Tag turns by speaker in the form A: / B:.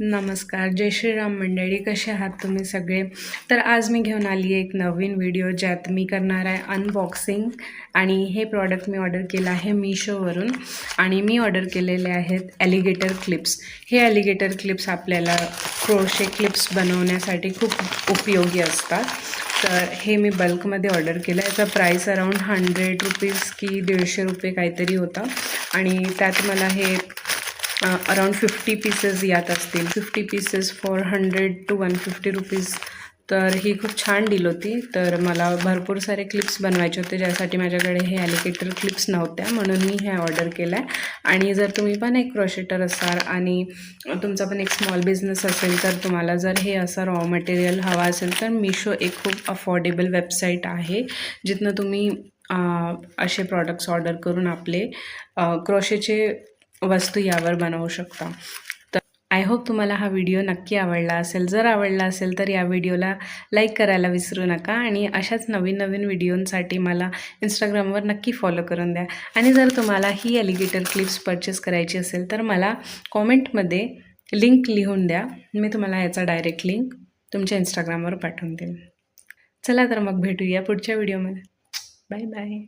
A: नमस्कार, जय श्रीराम मंडळी. कसे आहात तुम्ही सगळे? तर आज मी घेऊन आली आहे एक नवीन व्हिडिओ ज्यात मी करणार आहे अनबॉक्सिंग. आणि हे प्रॉडक्ट मी ऑर्डर केलं आहे मिशोवरून आणि मी ऑर्डर केलेले आहेत ॲलिगेटर क्लिप्स. हे ॲलिगेटर क्लिप्स आपल्याला क्रोशे क्लिप्स बनवण्यासाठी खूप उपयोगी असतात. तर हे मी बल्कमध्ये ऑर्डर केलं. याचा प्राईस अराऊंड 100 रुपीज की 150 रुपये काहीतरी होता आणि त्यात मला हे अराउंड 50 पीसेस यात असतील. 50 पीसेस फॉर 100 to 150 रुपीज. तर ही खूप छान डील होती. तर मला भरपूर सारे क्लिप्स बनवायचे होते ज्यासाठी माझ्याकडे हे ॲलिगेटर क्लिप्स नव्हत्या, म्हणून मी हे ऑर्डर केलं आहे. आणि जर तुम्ही पण एक क्रोशेटर असाल आणि तुमचा पण एक स्मॉल बिझनेस असेल तर तुम्हाला जर हे असं रॉ मटेरियल हवा असेल तर मिशो एक खूप अफोर्डेबल वेबसाईट आहे जिथनं तुम्ही असे प्रॉडक्ट्स ऑर्डर करून आपले क्रोशेचे वस्तू यावर बनवू शकता. तर आय होप तुम्हाला हा व्हिडिओ नक्की आवडला असेल. जर आवडला असेल तर या व्हिडिओला लाईक करायला विसरू नका आणि अशाच नवीन नवीन व्हिडिओंसाठी मला इंस्टाग्रामवर नक्की फॉलो करून द्या. आणि जर तुम्हाला ही ॲलिगेटर क्लिप्स परचेस करायची असेल तर मला कॉमेंटमध्ये लिंक लिहून द्या. मी तुम्हाला याचा डायरेक्ट लिंक तुमच्या इंस्टाग्रामवर पाठवून देईन. चला तर मग भेटूया पुढच्या व्हिडिओमध्ये. Bye bye.